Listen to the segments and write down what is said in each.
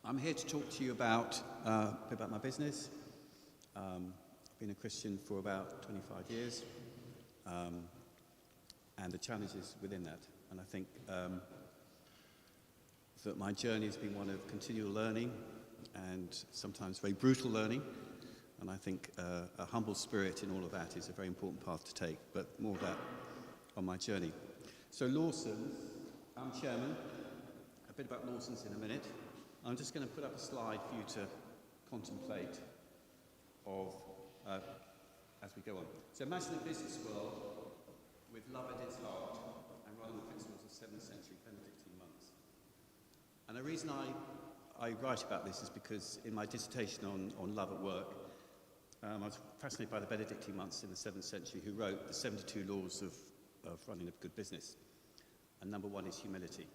I'm here to talk to you about a bit about my business. I've been a Christian for about 25 years, and the challenges within that. And I think that my journey has been one of continual learning and sometimes very brutal learning. And I think a humble spirit in all of that is a very important path to take, but more of that on my journey. So Lawson's, I'm chairman. A bit about Lawson's in a minute. I'm just going to put up a slide for you to contemplate of as we go on. So imagine a business world with love at its heart and run on the principles of 7th century Benedictine monks. And the reason I write about this is because in my dissertation on love at work, I was fascinated by the Benedictine monks in the 7th century who wrote the 72 laws of running a good business. And number one is humility.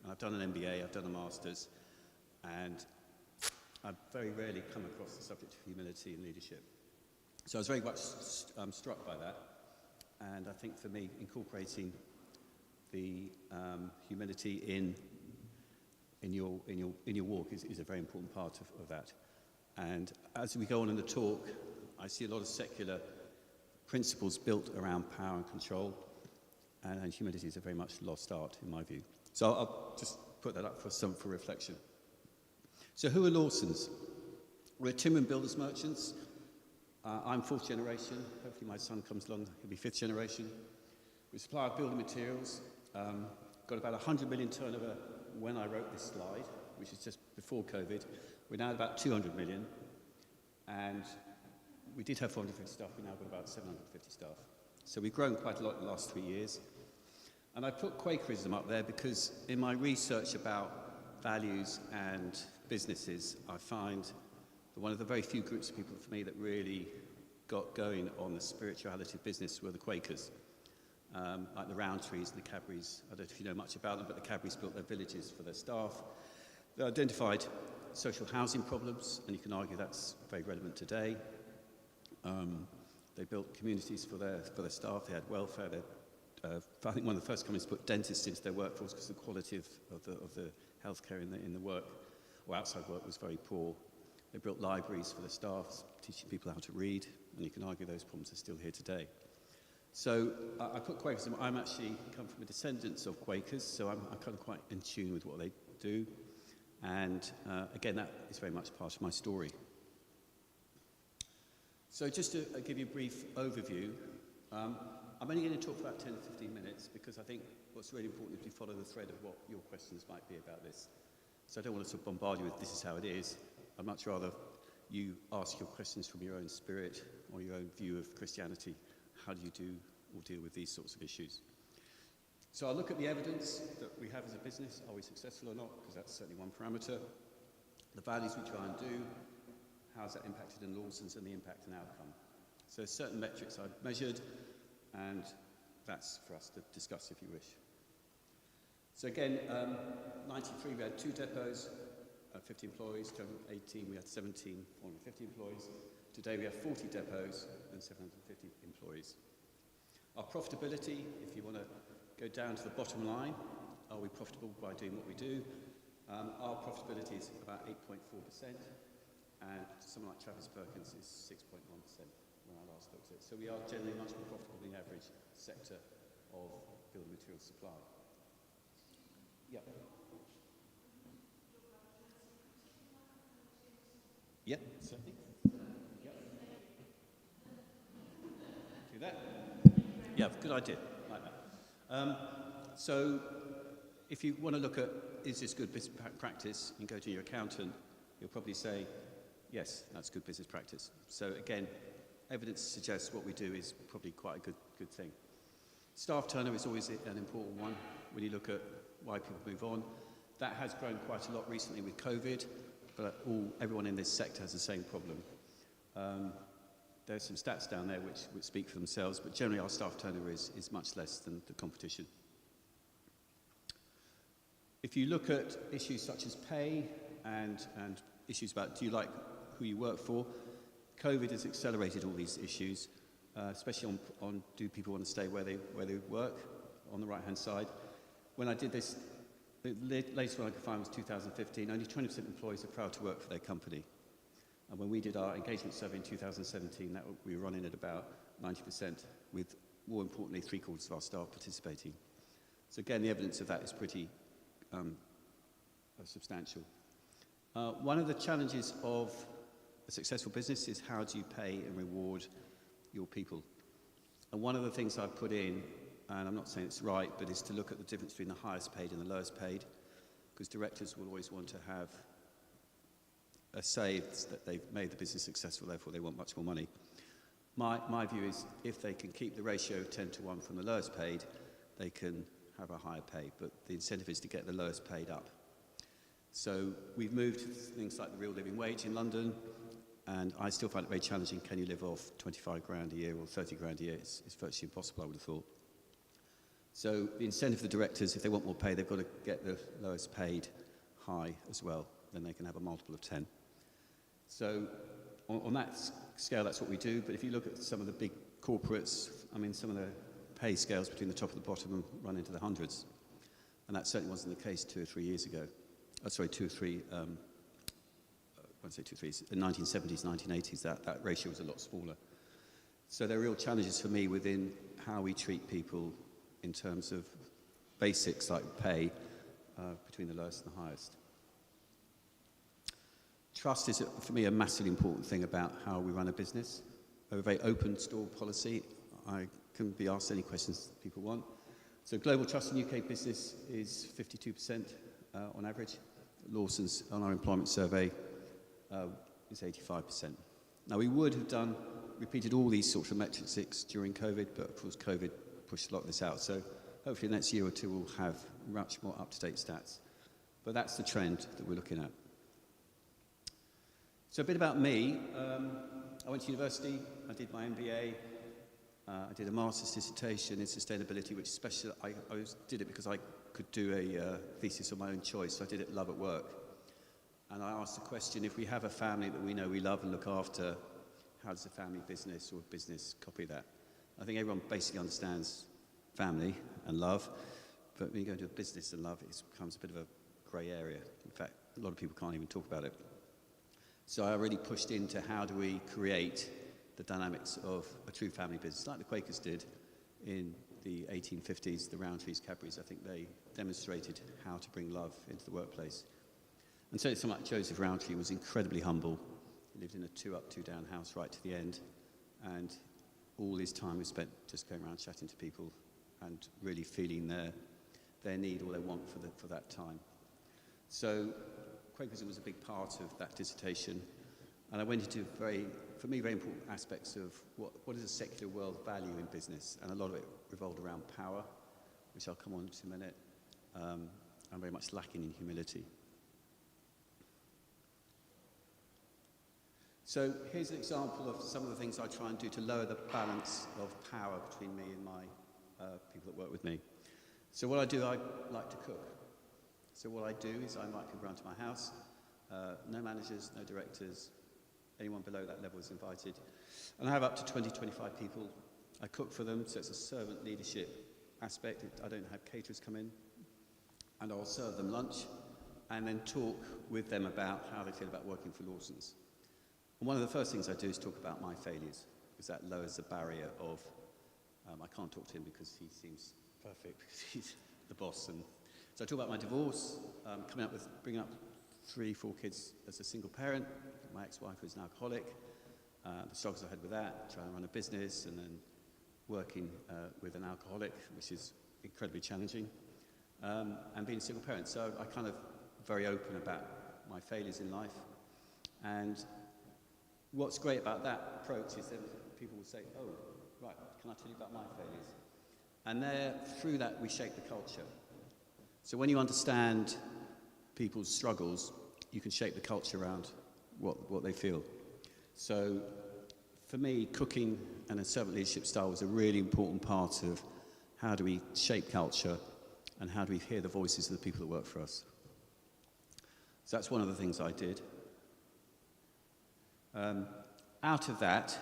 And I've done an MBA, I've done a master's, and I've very rarely come across the subject of humility in leadership. So I was very much struck by that. And I think for me, incorporating the humility in your walk is a very important part of that. And as we go on in the talk, I see a lot of secular principles built around power and control, and humility is a very much lost art in my view. So I'll just put that up for reflection. So who are Lawson's? We're timber and builders merchants. I'm 4th generation. Hopefully my son comes along, he'll be 5th generation. We supply building materials. Got about 100 million turnover when I wrote this slide, which is just before COVID. We're now at about 200 million. And we did have 450 staff, we've now got about 750 staff. So we've grown quite a lot in the last 3 years. And I put Quakerism up there because in my research about values and businesses, I find that one of the very few groups of people for me that really got going on the spirituality of business were the Quakers. Like the Rowntrees and the Cadburys. I don't know if you know much about them, but the Cadburys built their villages for their staff. They identified social housing problems, and you can argue that's very relevant today. They built communities for their staff. They had welfare. I think one of the first companies put dentists into their workforce because the quality of the healthcare in the work or outside work was very poor. They built libraries for the staff, teaching people how to read, and you can argue those problems are still here today. So I put Quakerism. I'm actually come from a descendant of Quakers, so I'm kind of quite in tune with what they do. And again, that is very much part of my story. So just to give you a brief overview, I'm only going to talk for about 10 to 15 minutes because I think what's really important is we follow the thread of what your questions might be about this. So I don't want to sort of bombard you with this is how it is. I'd much rather you ask your questions from your own spirit or your own view of Christianity. How do you do or deal with these sorts of issues? So I'll look at the evidence that we have as a business. Are we successful or not? Because that's certainly one parameter. The values we try and do. How's that impacted in Lawson's and the impact and outcome? So there's certain metrics I've measured, and that's for us to discuss if you wish. So again, 93 we had 2 depots, 50 employees. 2018 we had 17, 450 employees. Today we have 40 depots and 750 employees. Our profitability, if you want to go down to the bottom line, are we profitable by doing what we do? Our profitability is about 8.4%, and someone like Travis Perkins is 6.1% when I last looked at it. So we are generally much more profitable than the average sector of building materials supply. Yeah. Yeah, certainly. Yeah. Do that. Yeah, good idea. Like that. So if you want to look at is this good business practice and go to your accountant, he'll probably say, yes, that's good business practice. So again, evidence suggests what we do is probably quite a good thing. Staff turnover is always an important one when you look at why people move on. That has grown quite a lot recently with COVID, but everyone in this sector has the same problem. There's some stats down there which speak for themselves, but generally our staff turnover is much less than the competition. If you look at issues such as pay and issues about do you like who you work for, COVID has accelerated all these issues, especially on do people want to stay where they work, on the right-hand side. When I did this The latest one I could find was 2015. Only 20% of employees are proud to work for their company. And when we did our engagement survey in 2017, we were running at about 90%, with, more importantly, 3/4 of our staff participating. So again, the evidence of that is pretty substantial. One of the challenges of a successful business is how do you pay and reward your people? And one of the things I've put in, and I'm not saying it's right, but is to look at the difference between the highest paid and the lowest paid, because directors will always want to have a say that they've made the business successful, therefore they want much more money. My view is if they can keep the ratio 10-1 from the lowest paid, they can have a higher pay, but the incentive is to get the lowest paid up. So we've moved to things like the real living wage in London, and I still find it very challenging. Can you live off 25 grand a year or 30 grand a year? It's virtually impossible, I would have thought. So the incentive for the directors, if they want more pay, they've got to get the lowest paid high as well. Then they can have a multiple of 10. So on that scale, that's what we do. But if you look at some of the big corporates, I mean, some of the pay scales between the top and the bottom run into the hundreds. And that certainly wasn't the case 2 or 3 years ago. In the 1970s, 1980s, that ratio was a lot smaller. So there are real challenges for me within how we treat people in terms of basics like pay between the lowest and the highest. Trust is, for me, a massively important thing about how we run a business. We have a very open store policy. I can be asked any questions people want. So global trust in UK business is 52% on average. Lawson's, on our employment survey, is 85%. Now, we would have repeated all these sorts of metrics during COVID, but of course COVID pushed a lot of this out. So hopefully the next year or two we'll have much more up-to-date stats. But that's the trend that we're looking at. So a bit about me. I went to university, I did my MBA, I did a master's dissertation in sustainability, which I did it because I could do a thesis of my own choice. So I did it Love at Work. And I asked the question, if we have a family that we know we love and look after, how does a family business or business copy that? I think everyone basically understands family and love, but when you go into a business and love, it becomes a bit of a grey area. In fact, a lot of people can't even talk about it. So I really pushed into how do we create the dynamics of a true family business, like the Quakers did in the 1850s, the Rowntrees, Cadburys. I think they demonstrated how to bring love into the workplace. And so someone like Joseph Rowntree was incredibly humble. He lived in a 2-up, 2-down house right to the end, and all his time was spent just going around chatting to people and really feeling their need or their want for that time. So Quakerism was a big part of that dissertation, and I went into for me, very important aspects of what is a secular world value in business, and a lot of it revolved around power, which I'll come on to in a minute. I'm very much lacking in humility. So here's an example of some of the things I try and do to lower the balance of power between me and my people that work with me. So what I do, I like to cook. So what I do is I invite people around to my house. No managers, no directors. Anyone below that level is invited. And I have up to 20, 25 people. I cook for them, so it's a servant leadership aspect. I don't have caterers come in. And I'll serve them lunch and then talk with them about how they feel about working for Lawson's. And one of the first things I do is talk about my failures, because that lowers the barrier of, I can't talk to him because he seems perfect, because he's the boss. And so I talk about my divorce, bringing up 3, 4 kids as a single parent, my ex-wife who's an alcoholic, the struggles I had with that, trying to run a business, and then working with an alcoholic, which is incredibly challenging, and being a single parent. So I kind of very open about my failures in life. And what's great about that approach is that people will say, oh, right, can I tell you about my failures? And through that, we shape the culture. So when you understand people's struggles, you can shape the culture around what they feel. So for me, cooking and a servant leadership style was a really important part of how do we shape culture and how do we hear the voices of the people that work for us. So that's one of the things I did. Out of that,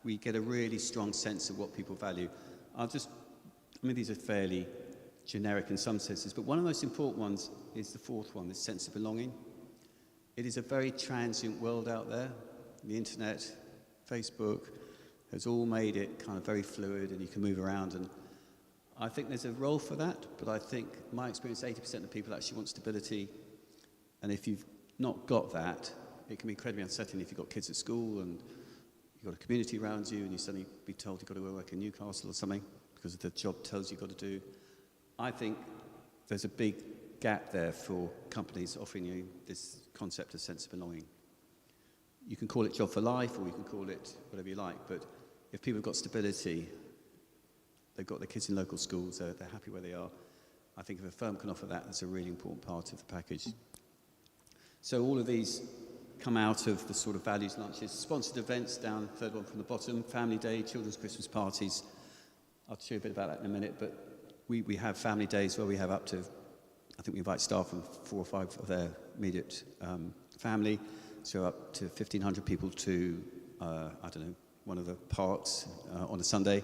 we get a really strong sense of what people value. These are fairly generic in some senses, but one of the most important ones is the fourth one, this sense of belonging. It is a very transient world out there. The internet, Facebook, has all made it kind of very fluid and you can move around, and I think there's a role for that, but I think my experience, 80% of people actually want stability, and if you've not got that, it can be incredibly unsettling if you've got kids at school and you've got a community around you and you suddenly be told you've got to go work in Newcastle or something because of the job tells you've got to do. I think there's a big gap there for companies offering you this concept of sense of belonging. You can call it job for life or you can call it whatever you like, but if people have got stability, they've got their kids in local schools, they're happy where they are. I think if a firm can offer that, that's a really important part of the package. So all of these come out of the sort of values lunches, sponsored events down, third one from the bottom, family day, children's Christmas parties. I'll tell you a bit about that in a minute, but we have family days where we have up to, I think we invite staff from 4 or 5 of their immediate family, so up to 1,500 people to, I don't know, one of the parks on a Sunday.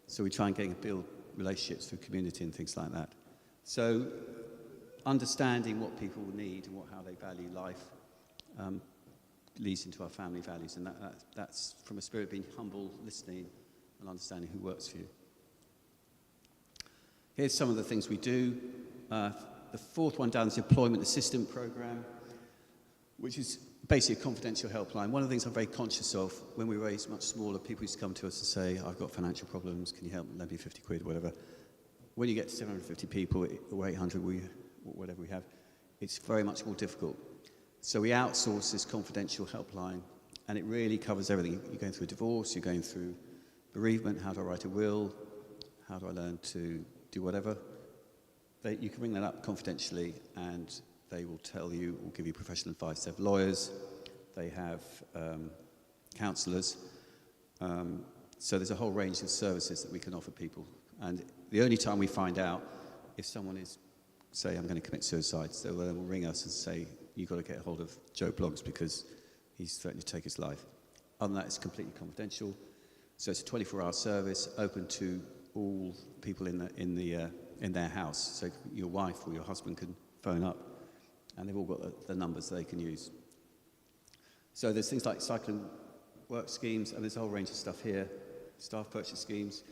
So we try and build relationships through community and things like that. So understanding what people need and how they value life leads into our family values, and that's from a spirit of being humble, listening, and understanding who works for you. Here's some of the things we do. The fourth one down is the Employment Assistance Programme, which is basically a confidential helpline. One of the things I'm very conscious of when we raise much smaller, people used to come to us and say, I've got financial problems, can you help me, lend me 50 quid or whatever. When you get to 750 people or 800, whatever we have, it's very much more difficult. So we outsource this confidential helpline, and it really covers everything. You're going through a divorce, you're going through bereavement, how do I write a will, how do I learn to do whatever. You can bring that up confidentially, and they will tell you or give you professional advice. They have lawyers, they have counsellors. So there's a whole range of services that we can offer people. And the only time we find out if someone is, say, I'm going to commit suicide, so they will ring us and say, you've got to get a hold of Joe Bloggs because he's threatening to take his life. Other than that, it's completely confidential. So it's a 24-hour service open to all people in their house. So your wife or your husband can phone up, and they've all got the numbers they can use. So there's things like cycling work schemes, and there's a whole range of stuff here, staff purchase schemes.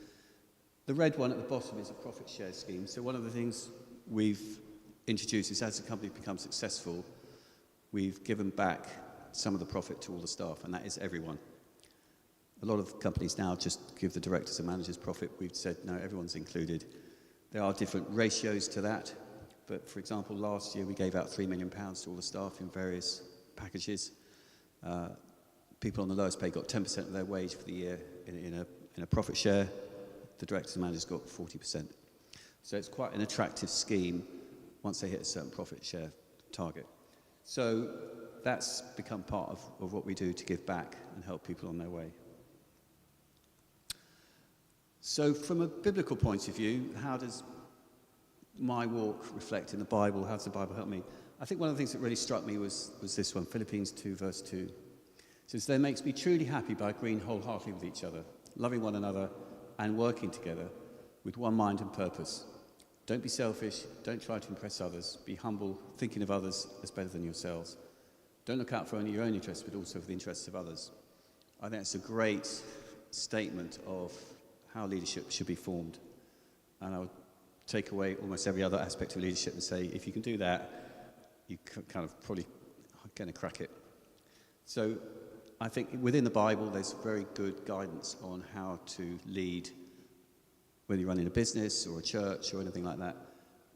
The red one at the bottom is a profit share scheme. So one of the things we've introduced is as the company becomes successful, we've given back some of the profit to all the staff, and that is everyone. A lot of companies now just give the directors and managers profit. We've said, no, everyone's included. There are different ratios to that. But for example, last year we gave out £3 million to all the staff in various packages. People on the lowest pay got 10% of their wage for the year in a profit share. The directors and managers got 40%. So it's quite an attractive scheme once they hit a certain profit share target. So that's become part of what we do to give back and help people on their way. So from a biblical point of view, how does my walk reflect in the Bible? How does the Bible help me? I think one of the things that really struck me was this one, Philippians 2, verse 2. It says, there makes me truly happy by agreeing wholeheartedly with each other, loving one another, and working together with one mind and purpose. Don't be selfish. Don't try to impress others. Be humble, thinking of others as better than yourselves. Don't look out for only your own interests, but also for the interests of others. I think it's a great statement of how leadership should be formed. And I would take away almost every other aspect of leadership and say, if you can do that, you kind of probably going to crack it. So I think within the Bible, there's very good guidance on how to lead, whether you're running a business or a church or anything like that.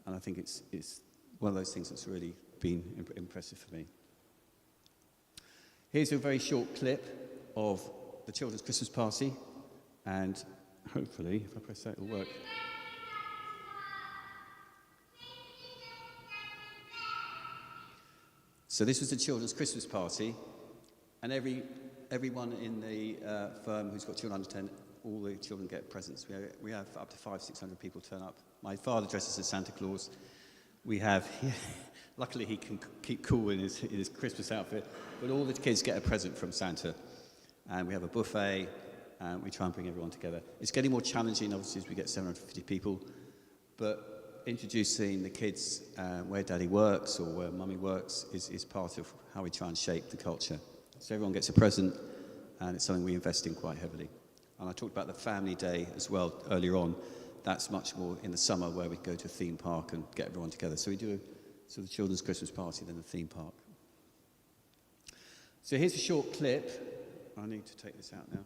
And I think it's one of those things that's really been impressive for me. Here's a very short clip of the children's Christmas party, and hopefully, if I press that, it'll work. So this was the children's Christmas party, and everyone in the firm who's got children under 10, all the children get presents. We have up to 500-600 people turn up. My father dresses as Santa Claus. We have, luckily he can keep cool in his Christmas outfit, but all the kids get a present from Santa. And we have a buffet, and we try and bring everyone together. It's getting more challenging, obviously, as we get 750 people, but introducing the kids where daddy works or where mummy works is part of how we try and shape the culture. So everyone gets a present, and it's something we invest in quite heavily. And I talked about the family day as well earlier on. That's much more in the summer, where we go to a theme park and get everyone together. So we do a sort of children's Christmas party, then a theme park. So here's a short clip. I need to take this out now.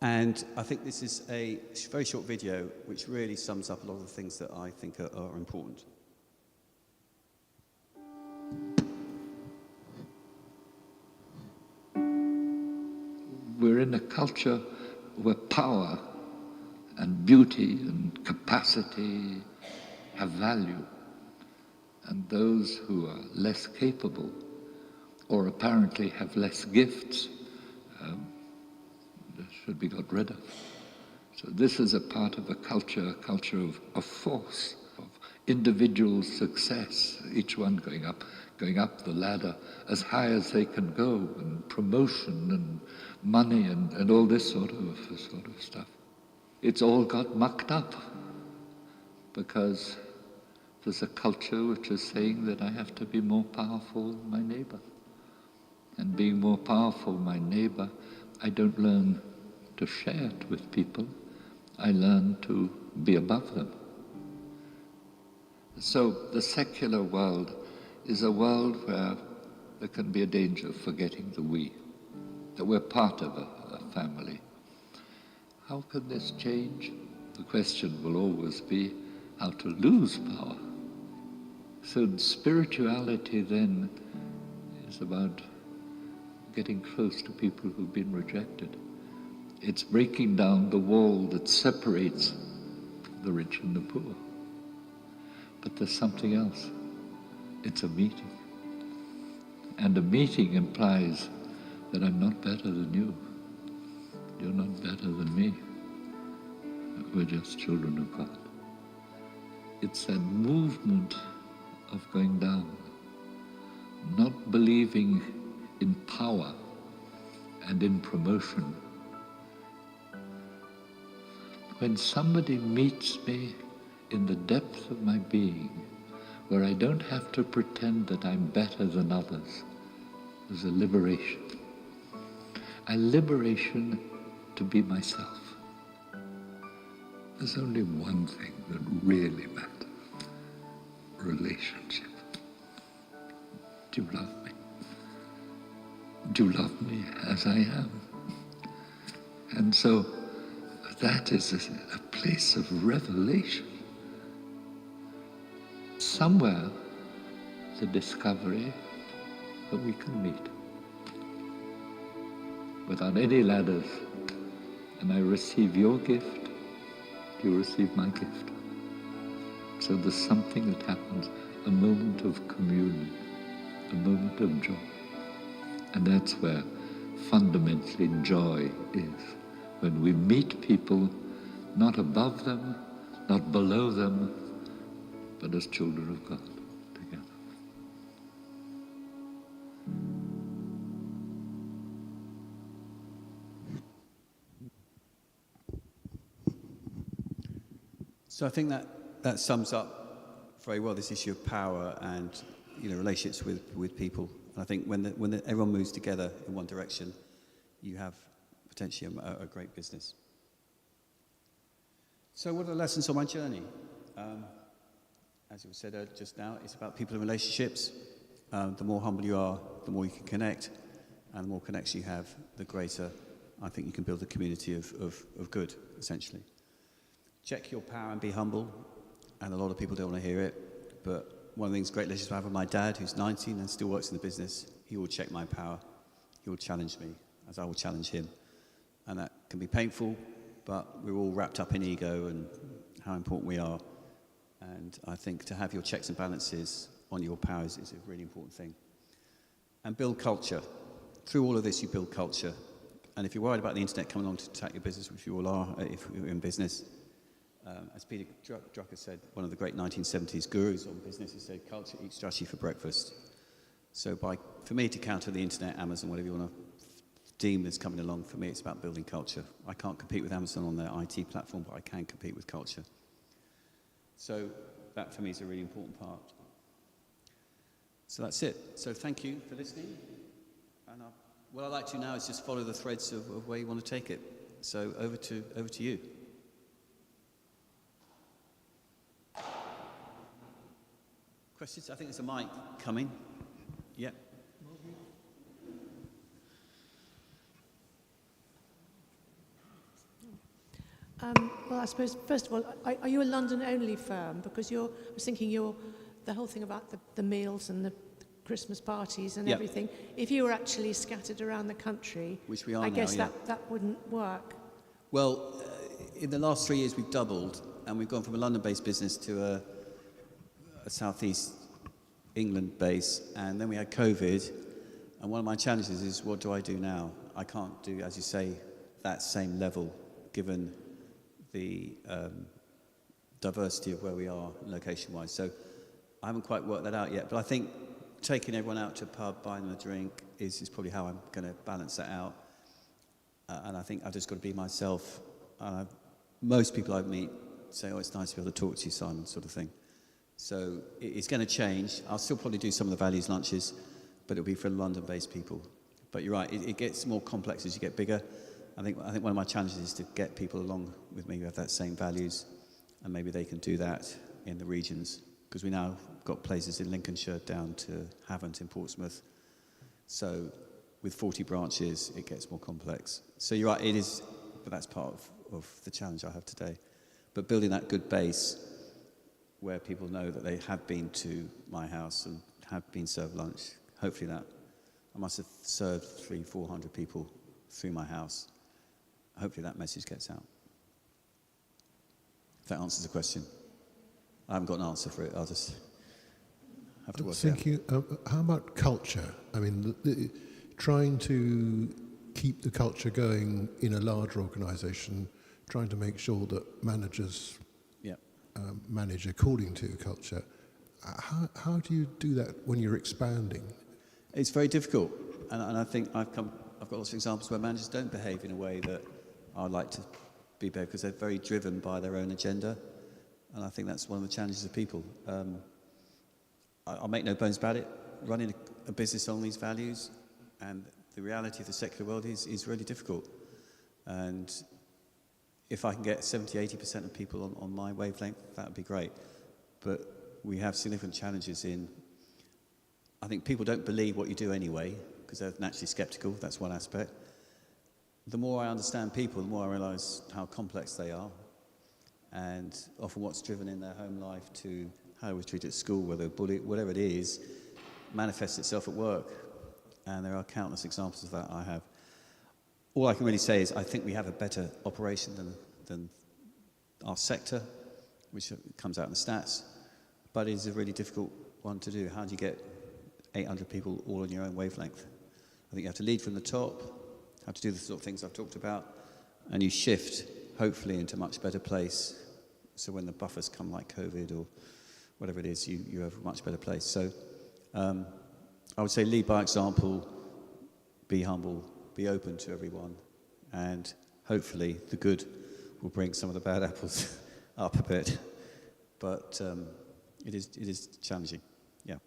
And I think this is a very short video which really sums up a lot of the things that I think are important. We're in a culture where power and beauty and capacity have value, and those who are less capable or apparently have less gifts should be got rid of. So this is a part of a culture of force, of individual success, each one going up the ladder as high as they can go, and promotion and money and all this sort of stuff. It's all got mucked up because there's a culture which is saying that I have to be more powerful than my neighbor. And being more powerful than my neighbor, I don't learn to share it with people. I learn to be above them. So the secular world is a world where there can be a danger of forgetting the we, that we're part of a family. How can this change? The question will always be how to lose power. So spirituality then is about getting close to people who've been rejected. It's breaking down the wall that separates the rich and the poor. But there's something else. It's a meeting. And a meeting implies that I'm not better than you. You're not better than me. We're just children of God. It's that movement of going down, not believing in power and in promotion. When somebody meets me in the depth of my being, where I don't have to pretend that I'm better than others, there's a liberation. A liberation to be myself. There's only one thing that really matters: relationship. Do you love me? Do you love me as I am? And so that is a place of revelation. Somewhere, the discovery that we can meet without any ladders, and I receive your gift, you receive my gift. So there's something that happens, a moment of communion, a moment of joy. And that's where fundamentally joy is, when we meet people not above them, not below them, but as children of God together. So I think that sums up very well this issue of power and relationships with people. And I think when everyone moves together in one direction, you have potentially a great business. So what are the lessons on my journey? As it was said just now, it's about people and relationships. The more humble you are, the more you can connect. And the more connection you have, the greater I think you can build a community of good, essentially. Check your power and be humble. And a lot of people don't want to hear it. But one of the things, great relationships I have with my dad, who's 19 and still works in the business, he will check my power. He will challenge me, as I will challenge him. And that can be painful, but we're all wrapped up in ego and how important we are. And I think to have your checks and balances on your powers is a really important thing. And build culture. Through all of this, you build culture. And if you're worried about the internet coming along to attack your business, which you all are if you're in business, as Peter Drucker said, one of the great 1970s gurus on business, he said, culture eats strategy for breakfast. So for me to counter the internet, Amazon, whatever you want to Deem is coming along. For me, it's about building culture. I can't compete with Amazon on their IT platform, but I can compete with culture. So that, for me, is a really important part. So that's it. So thank you for listening. And what I'd like to do now is just follow the threads of where you want to take it. So over to you. Questions? I think there's a mic coming. Yep. Well, I suppose, first of all, are you a London-only firm? Because I was thinking the whole thing about the meals and the Christmas parties and Yep. everything, if you were actually scattered around the country, Which we are I now, guess yeah. that wouldn't work. Well, in the last 3 years, we've doubled, and we've gone from a London-based business to a southeast England base, and then we had COVID, and one of my challenges is, what do I do now? I can't do, as you say, that same level, given the diversity of where we are location-wise. So I haven't quite worked that out yet, but I think taking everyone out to a pub, buying them a drink, is probably how I'm going to balance that out. And I think I've just got to be myself. Most people I meet say, oh, it's nice to be able to talk to you, Simon, sort of thing. So it's going to change. I'll still probably do some of the values lunches, but it'll be for London-based people. But you're right, it gets more complex as you get bigger. I think one of my challenges is to get people along with me who have that same values, and maybe they can do that in the regions, because we now got places in Lincolnshire down to Havant in Portsmouth. So with 40 branches, it gets more complex. So you're right, it is, but that's part of the challenge I have today. But building that good base where people know that they have been to my house and have been served lunch, hopefully that, I must have served 300-400 people through my house. Hopefully that message gets out. If that answers the question. I haven't got an answer for it. I'll just have to work it out. Thinking, how about culture? I mean, trying to keep the culture going in a larger organisation, trying to make sure that managers Yeah. manage according to culture. How do you do that when you're expanding? It's very difficult, and I think I've got lots of examples where managers don't behave in a way that I'd like to be behaved, because they're very driven by their own agenda, and I think that's one of the challenges of people. I'll make no bones about it, running a business on these values, and the reality of the secular world is really difficult. And if I can get 70-80% of people on my wavelength, that would be great. But we have significant challenges in, I think people don't believe what you do anyway, because they're naturally skeptical. That's one aspect. The more I understand people, the more I realise how complex they are, and often what's driven in their home life to how they were treated at school, whether bullied, whatever it is, manifests itself at work. And there are countless examples of that I have. All I can really say is I think we have a better operation than our sector, which comes out in the stats, but it is a really difficult one to do. How do you get 800 people all on your own wavelength? I think you have to lead from the top, have to do the sort of things I've talked about, and you shift, hopefully, into a much better place. So when the buffers come like COVID or whatever it is, you have a much better place. So I would say lead by example, be humble, be open to everyone, and hopefully the good will bring some of the bad apples up a bit. But it is challenging, yeah.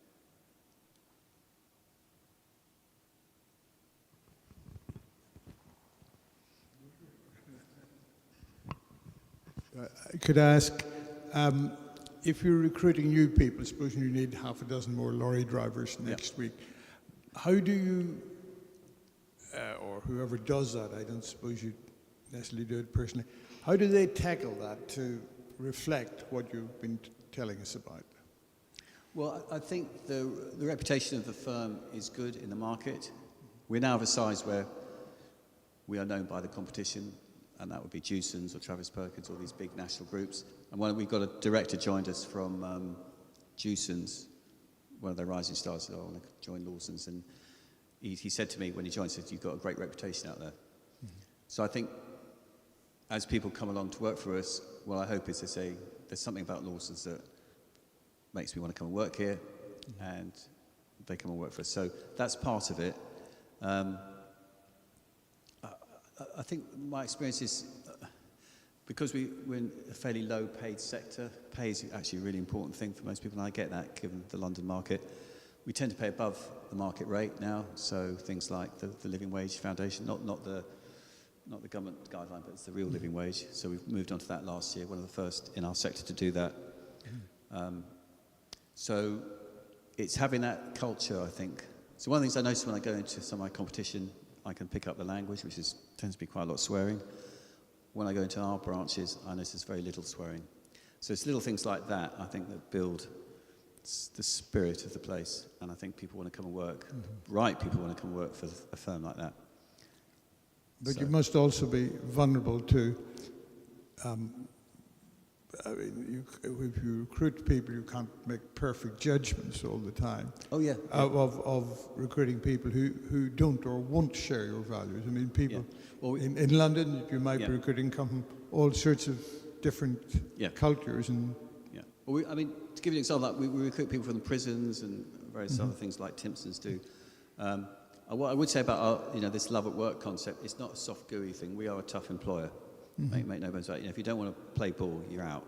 Could I ask, if you're recruiting new people, suppose you need half a dozen more lorry drivers next week, how do you, or whoever does that, I don't suppose you necessarily do it personally, how do they tackle that to reflect what you've been telling us about? Well, I think the reputation of the firm is good in the market. We're now of a size where we are known by the competition, and that would be Jewson's or Travis Perkins, all these big national groups. And we've got a director joined us from Jewson's, one of their rising stars, said, I want to join Lawson's. And he said to me when he joined, he said, you've got a great reputation out there. Mm-hmm. So I think as people come along to work for us, what I hope is they say, there's something about Lawson's that makes me want to come and work here, and they come and work for us. So that's part of it. I think my experience is because we're in a fairly low-paid sector. Pay is actually a really important thing for most people, and I get that given the London market. We tend to pay above the market rate now, so things like the Living Wage Foundation, not the government guideline, but it's the real living wage. So we've moved on to that last year, one of the first in our sector to do that. So it's having that culture, I think. So one of the things I notice when I go into some of my competition, I can pick up the language, which tends to be quite a lot of swearing. When I go into our branches, I notice there's very little swearing. So it's little things like that, I think, that build the spirit of the place. And I think people want to come and work, right people want to come and work for a firm like that. But So- you must also be vulnerable to, if you recruit people, you can't make perfect judgments all the time Oh, yeah. of recruiting people who don't or won't share your values. I mean, people Yeah. Well, in London, you might Yeah. be recruiting come from all sorts of different Yeah. cultures and Yeah. Well, to give you an example, like we recruit people from the prisons and various other things like Timpsons do. What I would say about our, this love at work concept, it's not a soft, gooey thing. We are a tough employer. Make no bones about it. If you don't want to play ball, you're out.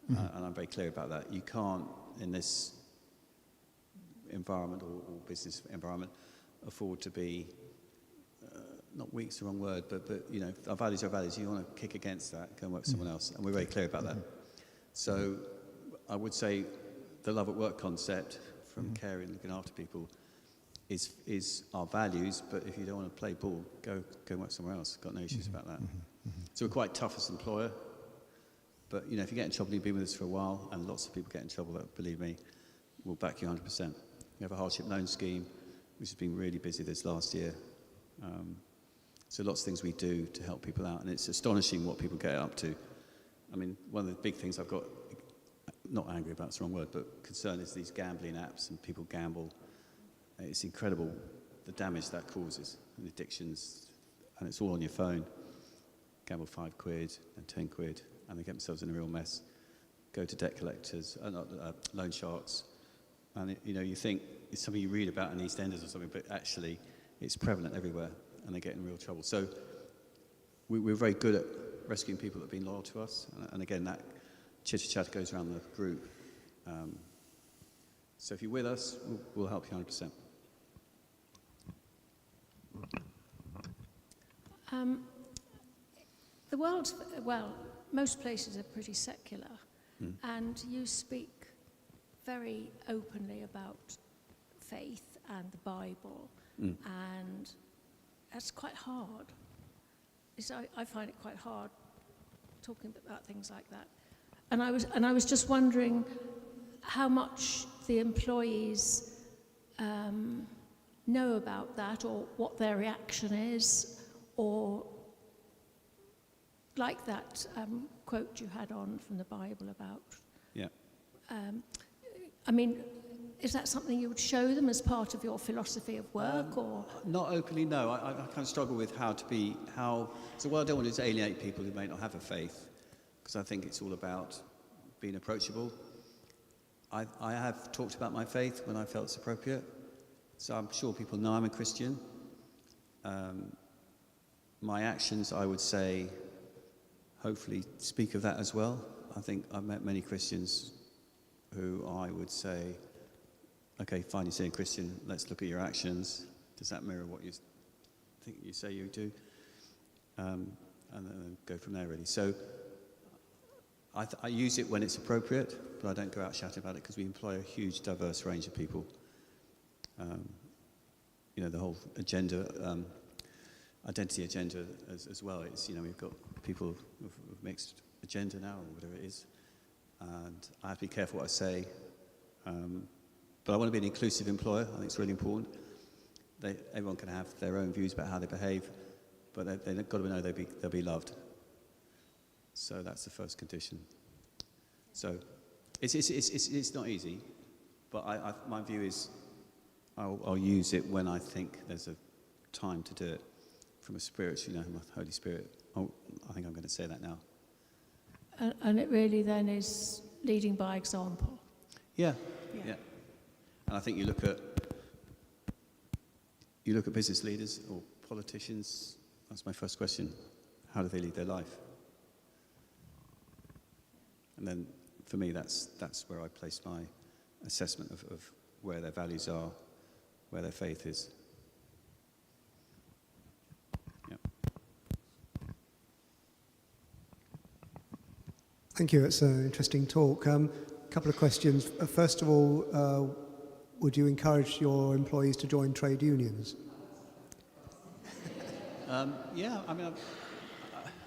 And I'm very clear about that. You can't, in this environment or business environment, afford to be, not weak's the wrong word, but our values are values. You want to kick against that, go and work for someone else. And we're very clear about that. So I would say the love at work concept, from caring, looking after people, is our values. But if you don't want to play ball, go and work somewhere else. Got no issues about that. So we're quite tough as an employer. But if you get in trouble, you've been with us for a while, and lots of people get in trouble. That, believe me, will back you 100%. We have a hardship loan scheme, which has been really busy this last year. So lots of things we do to help people out, and it's astonishing what people get up to. I mean, one of the big things I've got, not angry about, it's the wrong word, but concern is these gambling apps, and people gamble. It's incredible the damage that causes, and addictions, and it's all on your phone. Gamble £5 and £10, and they get themselves in a real mess. Go to debt collectors, loan sharks, and you think it's something you read about in EastEnders or something, but actually it's prevalent everywhere, and they get in real trouble. So we're very good at rescuing people that have been loyal to us, and again, that chitter-chatter goes around the group. So if you're with us, we'll help you 100%. The world, most places are pretty secular, and you speak very openly about faith and the Bible, and that's quite hard. I find it quite hard talking about things like that. And I was just wondering how much the employees know about that, or what their reaction is, or like that quote you had on from the Bible about. Yeah. I mean, is that something you would show them as part of your philosophy of work, or? Not openly, no. I kind of struggle with so what I don't want to do is alienate people who may not have a faith, because I think it's all about being approachable. I have talked about my faith when I felt it's appropriate, so I'm sure people know I'm a Christian. My actions, I would say, hopefully speak of that as well. I think I've met many Christians who I would say, okay, fine, you say you're a Christian, let's look at your actions. Does that mirror what you think you say you do? And then go from there, really. So I use it when it's appropriate, but I don't go out shouting about it, because we employ a huge, diverse range of people. The whole agenda, identity agenda as well. It's, we've got people with mixed agenda now, or whatever it is. And I have to be careful what I say. But I want to be an inclusive employer. I think it's really important. Everyone can have their own views about how they behave, but they've got to know they'll be loved. So that's the first condition. So it's not easy, but my view is I'll use it when I think there's a time to do it. From a spiritual, from the Holy Spirit. I think I'm going to say that now. And it really then is leading by example. Yeah. And I think you look at business leaders or politicians. That's my first question. How do they lead their life? And then, for me, that's where I place my assessment of where their values are, where their faith is. Yeah. Thank you. It's an interesting talk. A couple of questions. First of all, would you encourage your employees to join trade unions? Yeah, I mean,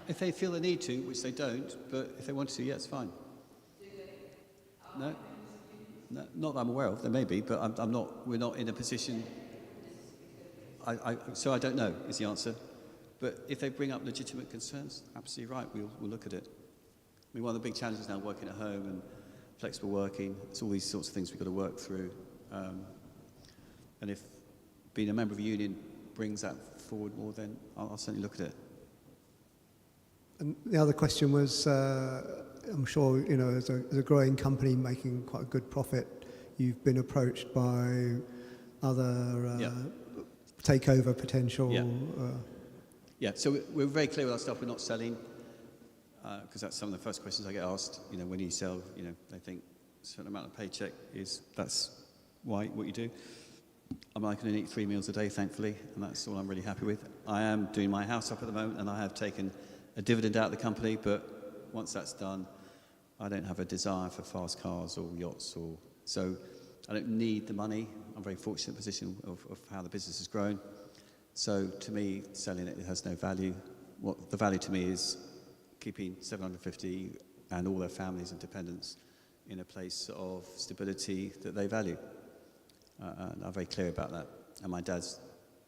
if they feel the need to, which they don't, but if they want to, yeah, it's fine. No, not that I'm aware of. There may be, but I'm not. We're not in a position. So I don't know is the answer. But if they bring up legitimate concerns, absolutely right. We'll look at it. I mean, one of the big challenges now, working at home and flexible working. It's all these sorts of things we've got to work through. And if being a member of a union brings that forward more, then I'll certainly look at it. And the other question was, I'm sure, you know, as a growing company making quite a good profit, you've been approached by other takeover potential. Yeah, so we're very clear with our stuff. We're not selling, because that's some of the first questions I get asked. You know, when you sell, you know, they think a certain amount of paycheck that's why what you do. I can only eat 3 meals a day, thankfully, and that's all I'm really happy with. I am doing my house up at the moment, and I have taken a dividend out of the company, but once that's done, I don't have a desire for fast cars or yachts, so I don't need the money. I'm very fortunate position of how the business has grown. So to me, selling it has no value. What the value to me is keeping 750 and all their families and dependents in a place of stability that they value. And I'm very clear about that, and my dad's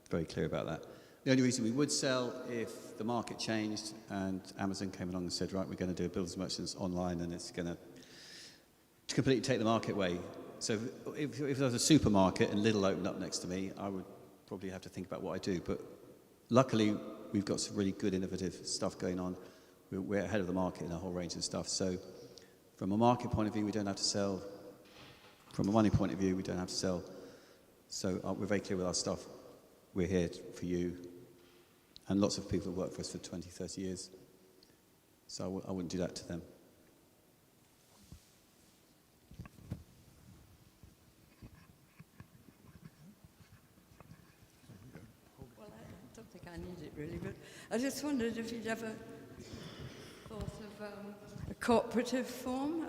very clear about that. The only reason we would sell if the market changed and Amazon came along and said, right, we're going to do a builders merchants online and it's going to completely take the market away. So if there was a supermarket and Lidl opened up next to me, I would probably have to think about what I do. But luckily, we've got some really good innovative stuff going on. We're ahead of the market in a whole range of stuff. So from a market point of view, we don't have to sell. From a money point of view, we don't have to sell. So we're very clear with our stuff. We're here for you. And lots of people have worked for us for 20, 30 years. So I wouldn't do that to them. Well, I don't think I need it really, but I just wondered if you'd ever thought of a cooperative form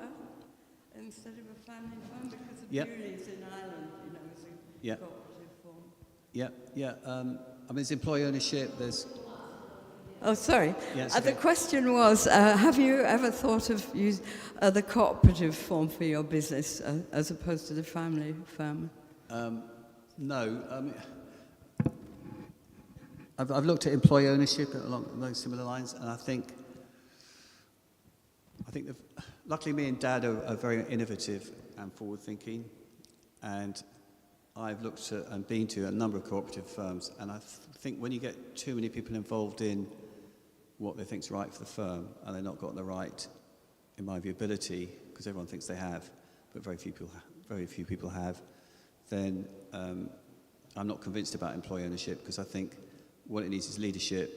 instead of a family farm, because of Bewley's in Ireland, you know, is a cooperative form. I mean, there's employee ownership, there's... Oh, sorry. Yeah, The question was, have you ever thought of using the cooperative form for your business as opposed to the family firm? No. I've looked at employee ownership along those similar lines, and I think luckily me and Dad are very innovative and forward-thinking, and I've looked at and been to a number of cooperative firms, and I think when you get too many people involved in what they think is right for the firm, and they're not got the right, in my view, ability, because everyone thinks they have, but very few people have, then I'm not convinced about employee ownership, because I think what it needs is leadership,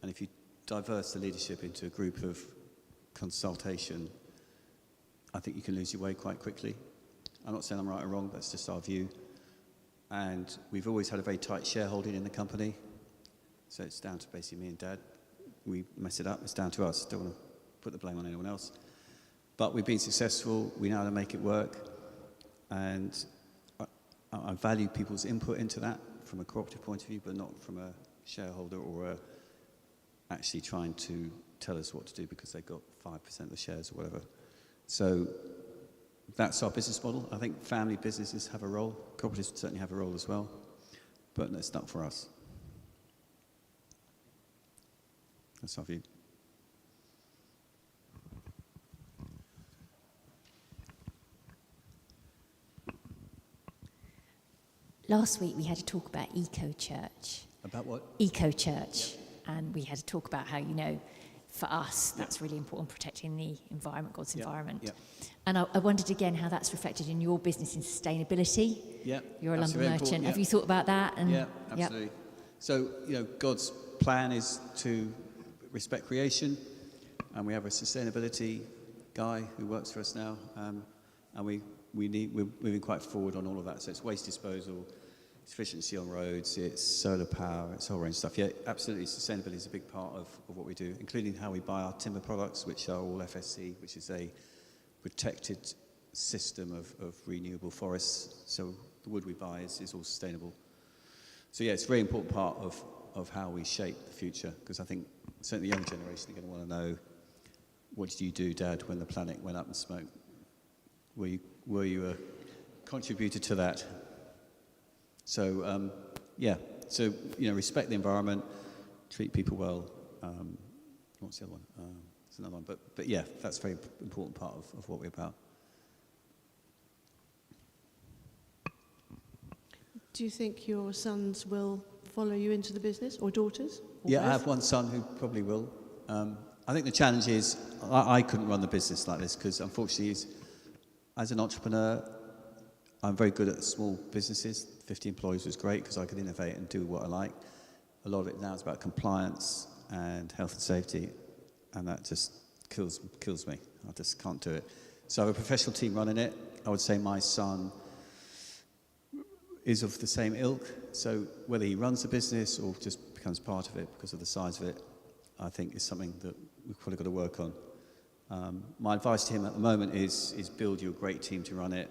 and if you diverse the leadership into a group of consultation, I think you can lose your way quite quickly. I'm not saying I'm right or wrong, that's just our view. And we've always had a very tight shareholding in the company, so it's down to basically me and Dad. We mess it up, it's down to us. Don't want to put the blame on anyone else. But we've been successful, we know how to make it work, and I value people's input into that from a cooperative point of view, but not from a shareholder or actually trying to tell us what to do because they've got 5% of the shares or whatever. So that's our business model. I think family businesses have a role. Cooperatives certainly have a role as well, but it's not for us. That's our view. Last week we had a talk about eco-church. About what? Eco-church. Yep. And we had a talk about how, you know, for us, that's really important, protecting the environment, God's environment. Yep. And I wondered again how that's reflected in your business in sustainability. Yeah. You're a London merchant. Have you thought about that? And, yeah, absolutely. So, you know, God's plan is to respect creation, and we have a sustainability guy who works for us now, and we're moving quite forward on all of that. So it's waste disposal, it's efficiency on roads, it's solar power, it's a whole range of stuff. Yeah, absolutely, sustainability is a big part of what we do, including how we buy our timber products, which are all FSC, which is a protected system of renewable forests. So the wood we buy is all sustainable. So yeah, it's a very important part of how we shape the future, because I think certainly the young generation are going to want to know, what did you do, Dad, when the planet went up in smoke? Were you a contributor to that? So yeah, so respect the environment, treat people well. What's the other one? There's another one, but yeah, that's a very important part of what we're about. Do you think your sons will follow you into the business, or daughters? Or Yeah, both? I have one son who probably will. I think the challenge is I couldn't run the business like this because, unfortunately, as an entrepreneur, I'm very good at small businesses. 50 employees was great because I could innovate and do what I like. A lot of it now is about compliance and health and safety, and that just kills me. I just can't do it. So I have a professional team running it. I would say my son is of the same ilk. So whether he runs the business or just becomes part of it because of the size of it, I think is something that we've probably got to work on. My advice to him at the moment is build you a great team to run it,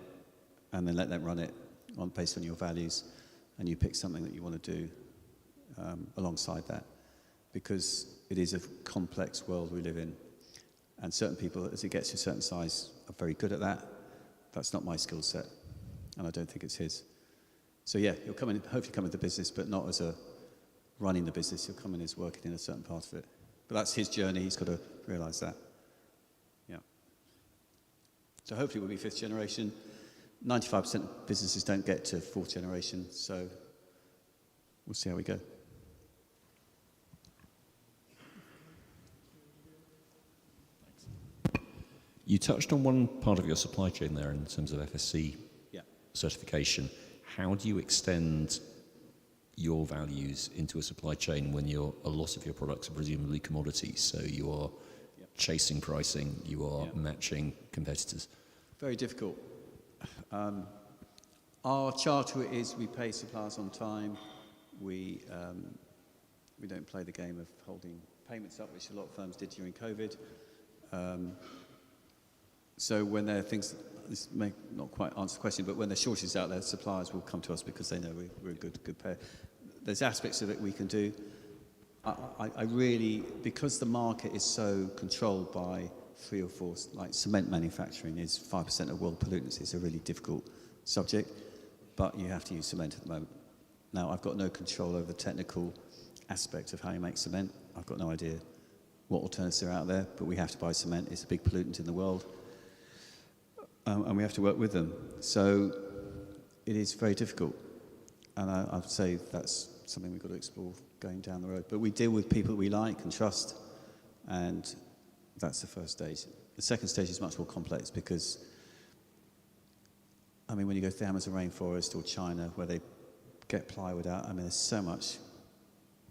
and then let them run it based on your values, and you pick something that you want to do alongside that, because it is a complex world we live in, and certain people, as it gets to a certain size, are very good at that. That's not my skill set, and I don't think it's his. So yeah, he'll hopefully come into business, but not as a running the business. He'll come in as working in a certain part of it. But that's his journey. He's got to realise that. Yeah. So hopefully we'll be fifth generation. 95% of businesses don't get to fourth generation, so we'll see how we go. You touched on one part of your supply chain there in terms of FSC Yeah. certification. How do you extend your values into a supply chain when a lot of your products are presumably commodities? So you are chasing pricing, you are matching competitors. Very difficult. Our charter is we pay suppliers on time. We don't play the game of holding payments up, which a lot of firms did during COVID. So when there are things, this may not quite answer the question, but when there's shortages out there, suppliers will come to us because they know we're a good pair. There's aspects of it we can do. I really, because the market is so controlled by 3 or 4, like cement manufacturing is 5% of world pollutants. It's a really difficult subject, but you have to use cement at the moment. Now, I've got no control over the technical aspect of how you make cement. I've got no idea what alternatives are out there, but we have to buy cement. It's a big pollutant in the world. And we have to work with them. So it is very difficult. And I'd say that's something we've got to explore going down the road. But we deal with people we like and trust, and that's the first stage. The second stage is much more complex because, I mean, when you go to the Amazon rainforest or China where they get plywood out, I mean, there's so much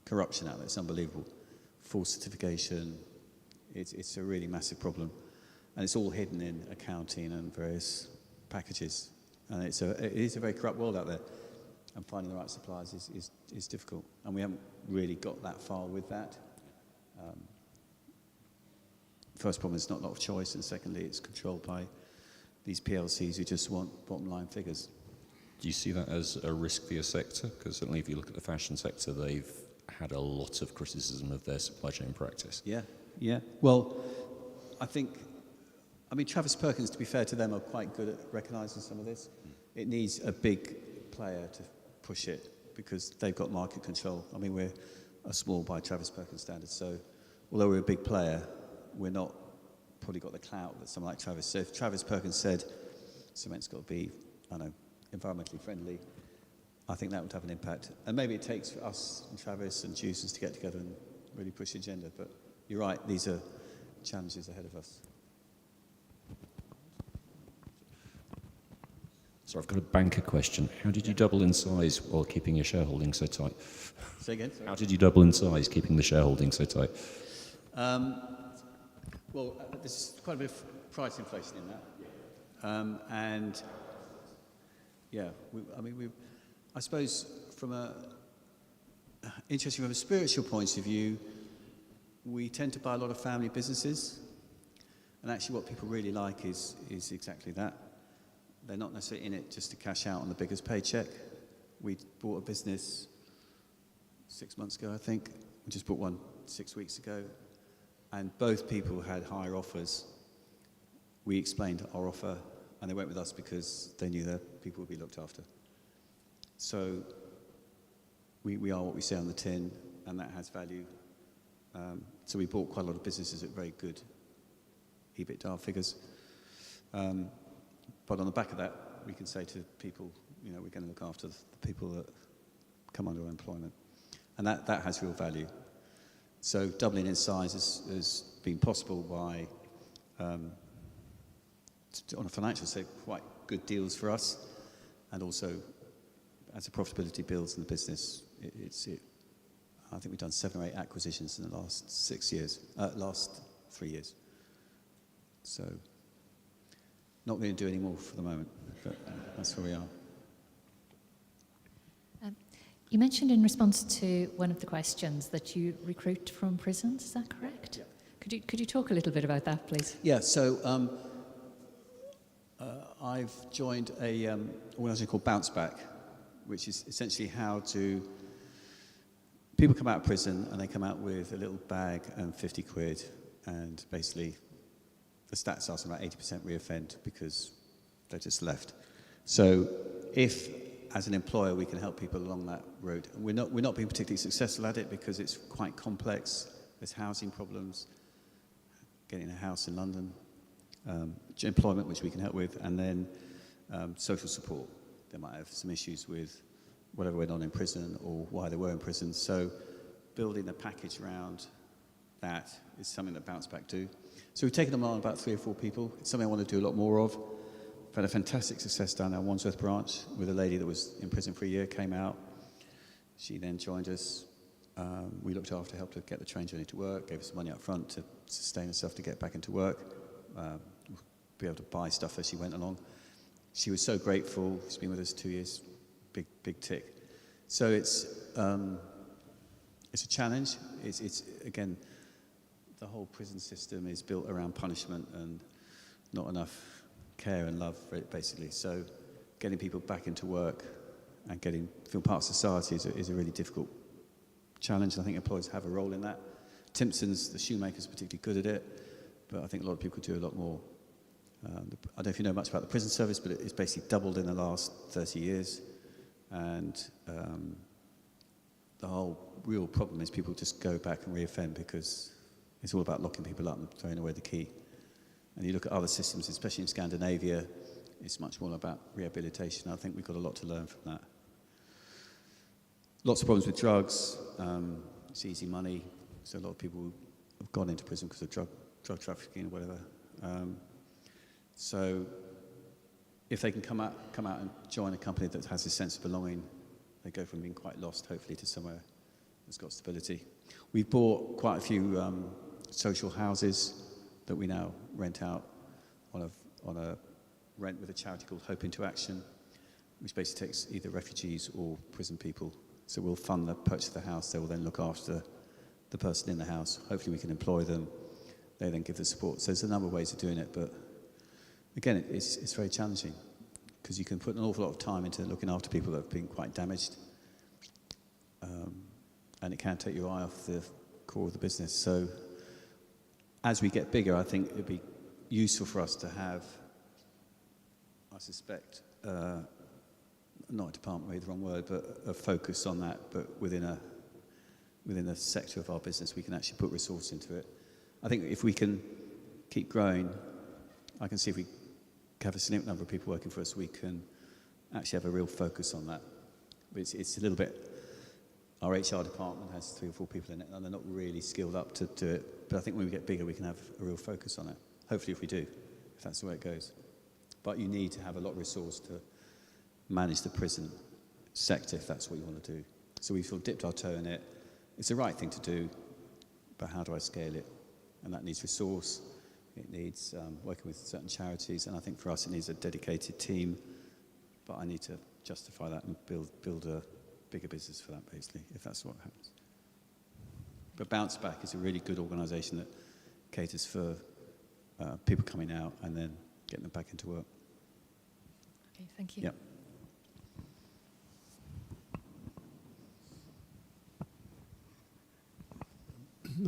corruption out there. It's unbelievable. False certification. It's a really massive problem. And it's all hidden in accounting and various packages. And it is a very corrupt world out there. And finding the right suppliers is difficult. And we haven't really got that far with that. First problem is not a lot of choice, and secondly, it's controlled by these PLCs who just want bottom line figures. Do you see that as a risk for your sector? Because certainly if you look at the fashion sector, they've had a lot of criticism of their supply chain practice. Yeah. Well, I mean, Travis Perkins, to be fair to them, are quite good at recognising some of this. It needs a big player to push it because they've got market control. I mean, we're a small by Travis Perkins standards, so although we're a big player, we're not probably got the clout that someone like Travis. So if Travis Perkins said cement's got to be, I don't know, environmentally friendly, I think that would have an impact. And maybe it takes for us and Travis and Juicers to get together and really push the agenda. But you're right, these are challenges ahead of us. So I've got a banker question. How did you double in size while keeping your shareholding so tight? Say again? Sorry. How did you double in size keeping the shareholding so tight? Well, there's quite a bit of price inflation in that. And, yeah, I suppose from interesting from a spiritual point of view, we tend to buy a lot of family businesses. And actually what people really like is exactly that. They're not necessarily in it just to cash out on the biggest paycheck. We bought a business 6 months ago, I think. We just bought one 6 weeks ago. And both people had higher offers. We explained our offer, and they went with us because they knew that people would be looked after. So we are what we say on the tin, and that has value. So we bought quite a lot of businesses at very good EBITDA figures. But on the back of that, we can say to people, you know, we're going to look after the people that come under employment. And that has real value. So doubling in size has been possible by, on a financial side, quite good deals for us. And also, as the profitability builds in the business, I think we've done 7 or 8 acquisitions in the last 3 years. So, not going to do any more for the moment, but that's where we are. You mentioned in response to one of the questions that you recruit from prisons, is that correct? Yeah. Could you talk a little bit about that, please? Yeah, so I've joined a organisation called Bounce Back, which is essentially people come out of prison and they come out with a little bag and 50 quid, and basically the stats are about 80% reoffend because they're just left. So if, as an employer, we can help people along that road, we're not being particularly successful at it because it's quite complex. There's housing problems, getting a house in London, employment, which we can help with, and then social support. They might have some issues with whatever went on in prison or why they were in prison. So building a package around that is something that Bounce Back do. So we've taken them on about 3 or 4 people. It's something I want to do a lot more of. We've had a fantastic success down our Wandsworth branch with a lady that was in prison for a year, came out. She then joined us. We looked after, helped her get the train journey to work, gave her some money up front to sustain herself to get back into work, be able to buy stuff as she went along. She was so grateful. She's been with us 2 years. Big tick. So it's a challenge. It's again, the whole prison system is built around punishment and not enough care and love, basically. So getting people back into work and feel part of society is a really difficult challenge. I think employers have a role in that. Timpson's, the shoemaker's particularly good at it, but I think a lot of people could do a lot more. I don't know if you know much about the prison service, but it's basically doubled in the last 30 years. And the whole real problem is people just go back and reoffend because it's all about locking people up and throwing away the key. And you look at other systems, especially in Scandinavia, it's much more about rehabilitation. I think we've got a lot to learn from that. Lots of problems with drugs. It's easy money. So a lot of people have gone into prison because of drug trafficking or whatever. So if they can come out and join a company that has a sense of belonging, they go from being quite lost, hopefully, to somewhere that's got stability. We've bought quite a few social houses that we now rent out on a rent with a charity called Hope Into Action, which basically takes either refugees or prison people. So we'll fund the purchase of the house. They will then look after the person in the house. Hopefully we can employ them. They then give the support. So there's a number of ways of doing it, but again, it's very challenging because you can put an awful lot of time into looking after people that have been quite damaged, and it can take your eye off the core of the business. So as we get bigger, I think it'd be useful for us to have, I suspect, not a department, maybe the wrong word, but a focus on that, but within a sector of our business, we can actually put resource into it. I think if we can keep growing, I can see if we have a significant number of people working for us, we can actually have a real focus on that. But it's a little bit, our HR department has 3 or 4 people in it, and they're not really skilled up to do it. But I think when we get bigger, we can have a real focus on it. Hopefully if we do, if that's the way it goes. But you need to have a lot of resource to manage the prison sector if that's what you want to do. So we sort of dipped our toe in it. It's the right thing to do, but how do I scale it? And that needs resource. It needs working with certain charities, and I think for us it needs a dedicated team. But I need to justify that and build a bigger business for that, basically, if that's what happens. But Bounce Back is a really good organisation that caters for people coming out and then getting them back into work. Okay, thank you. Yep.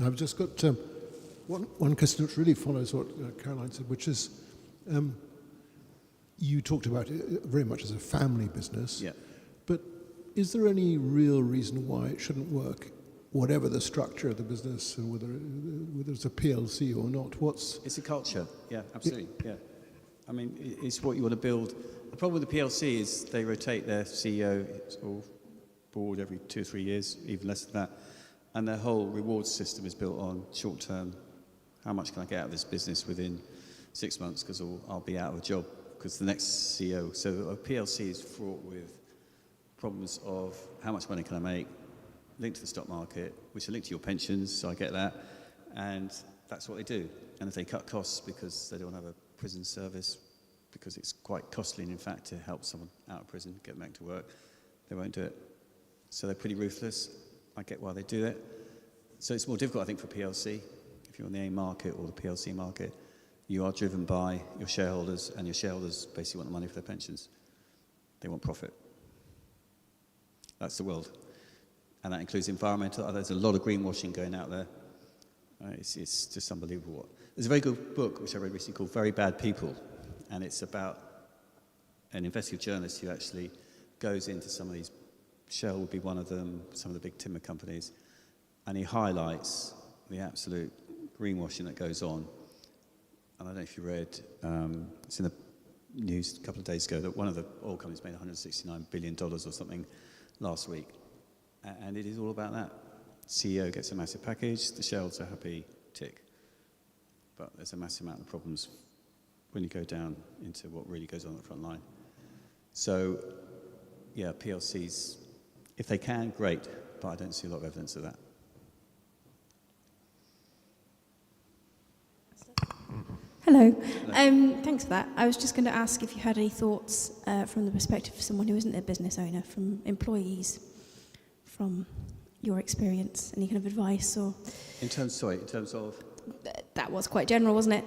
I've just got one question which really follows what Caroline said, which is you talked about it very much as a family business. Yeah. But is there any real reason why it shouldn't work, whatever the structure of the business, and whether it's a PLC or not? It's a culture. Yeah, absolutely. Yeah. I mean, it's what you want to build. The problem with the PLC is they rotate their CEO or board every 2 or 3 years, even less than that. And their whole reward system is built on short-term, how much can I get out of this business within 6 months, because I'll be out of a job, because the next CEO. So a PLC is fraught with problems of how much money can I make, linked to the stock market, which are linked to your pensions, so I get that. And that's what they do. And if they cut costs because they don't have a prison service, because it's quite costly, in fact, to help someone out of prison get back to work, they won't do it. So they're pretty ruthless. I get why they do it. So it's more difficult, I think, for PLC. If you're on the AIM market or the PLC market, you are driven by your shareholders, and your shareholders basically want the money for their pensions. They want profit. That's the world. And that includes environmental. There's a lot of greenwashing going out there. It's just unbelievable. There's a very good book, which I read recently, called Very Bad People. And it's about an investigative journalist who actually goes into some of these, Shell would be one of them, some of the big timber companies, and he highlights the absolute greenwashing that goes on. And I don't know if you read, it's in the news a couple of days ago, that one of the oil companies made $169 billion or something last week. And it is all about that. CEO gets a massive package, the shareholders are happy, tick. But there's a massive amount of problems when you go down into what really goes on at the front line. So, yeah, PLCs, if they can, great, but I don't see a lot of evidence of that. Hello. Thanks for that. I was just going to ask if you had any thoughts from the perspective of someone who isn't a business owner, from employees, from your experience, any kind of advice or... In terms of... That was quite general, wasn't it?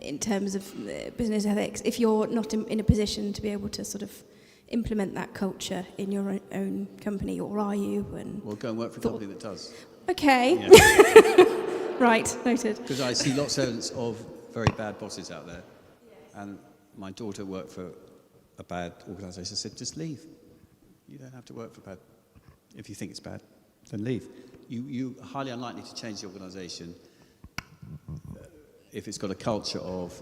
In terms of business ethics, if you're not in a position to be able to sort of implement that culture in your own company, or are you? And well, go and work for a company that does. Okay. Yeah. Right, noted. Because I see lots of evidence of very bad bosses out there. Yes. And my daughter worked for a bad organisation. I said, just leave. You don't have to work for bad. If you think it's bad, then leave. You're highly unlikely to change the organisation if it's got a culture of,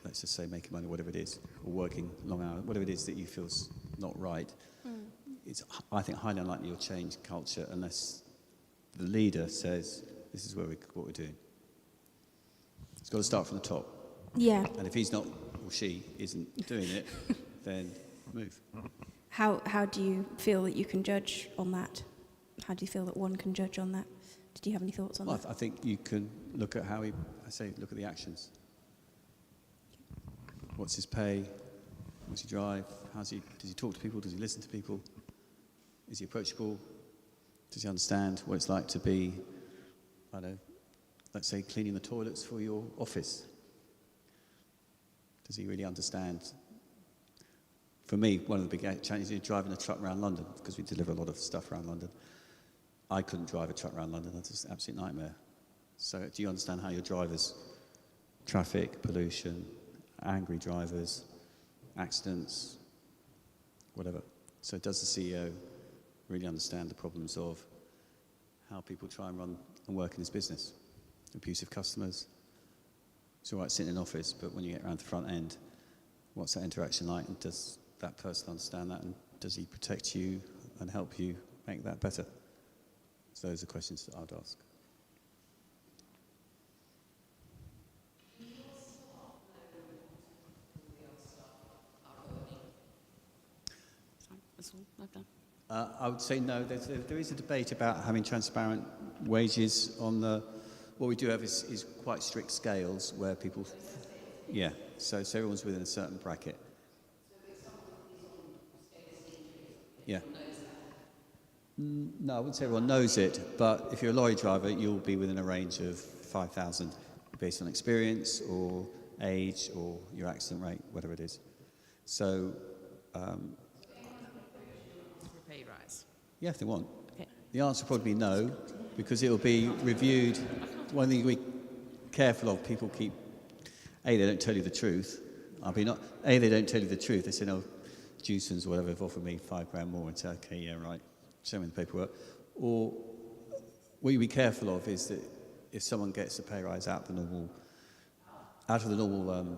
let's just say, making money, whatever it is, or working long hours, whatever it is that you feel's not right. It's, I think, highly unlikely you'll change culture unless the leader says, this is what we're doing. It's got to start from the top. Yeah. And if he's not, or she isn't doing it, then move. How do you feel that you can judge on that? How do you feel that one can judge on that? Did you have any thoughts on that? I think you can look at how look at the actions. What's his pay? What's he drive? Does he talk to people? Does he listen to people? Is he approachable? Does he understand what it's like to be, I don't know, let's say cleaning the toilets for your office? Does he really understand? For me, one of the big challenges is driving a truck around London, because we deliver a lot of stuff around London. I couldn't drive a truck around London. That's just an absolute nightmare. So do you understand how your drivers, traffic, pollution, angry drivers, accidents, whatever. So does the CEO really understand the problems of how people try and run and work in his business? Abusive customers. It's all right sitting in an office, but when you get around the front end, what's that interaction like? And does that person understand that? And does he protect you and help you make that better? So those are questions that I'd ask. That's all I've done. I would say no. There is a debate about having transparent wages on the... What we do have is quite strict scales where people... Yeah, so everyone's within a certain bracket. Yeah. No, I wouldn't say everyone knows it, but if you're a lorry driver, you'll be within a range of 5,000 based on experience or age or your accident rate, whatever it is. So... Pay rise. Yeah, if they want. Okay. The answer will probably be no, because it will be reviewed. One thing we're careful of, people keep... A, they don't tell you the truth. They don't tell you the truth. They say, no, Jewson's or whatever have offered me £5,000 more, and say, okay, yeah, right, show me the paperwork. Or what you be careful of is that if someone gets a pay rise out of the normal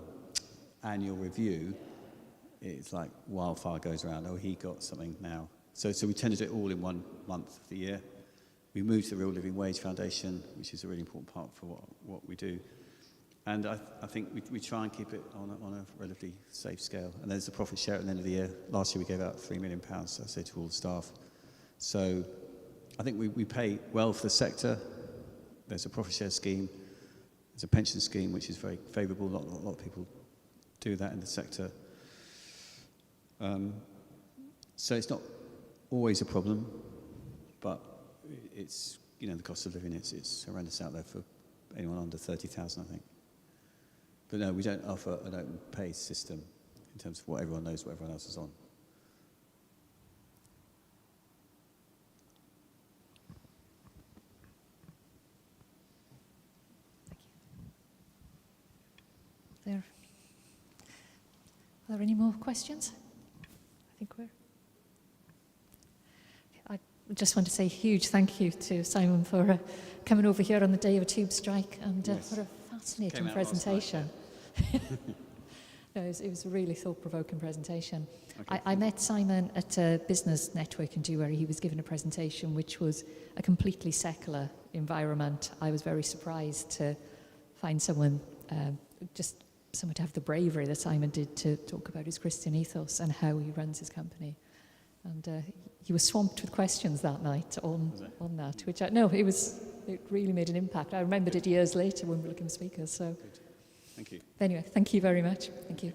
annual review, it's like wildfire goes around. Oh, he got something now. So we tend to do it all in 1 month of the year. We moved to the Real Living Wage Foundation, which is a really important part for what we do. And I think we try and keep it on a relatively safe scale. And there's the profit share at the end of the year. Last year we gave out £3 million, I say, to all the staff. So I think we pay well for the sector. There's a profit share scheme. There's a pension scheme, which is very favourable. A lot of people do that in the sector. So it's not always a problem, but it's, the cost of living, it's horrendous out there for anyone under 30,000, I think. But no, we don't offer an open pay system in terms of what everyone knows, what everyone else is on. Are there any more questions? I think I just want to say a huge thank you to Simon for coming over here on the day of a tube strike and for a fascinating presentation. No, it was a really thought-provoking presentation. Okay. I met Simon at a business network in where he was giving a presentation which was a completely secular environment. I was very surprised to find someone to have the bravery that Simon did to talk about his Christian ethos and how he runs his company. And he was swamped with questions that night on that, which it really made an impact. I remembered it years later when we were looking at speakers. So, thank you. Anyway, thank you very much. Thank you.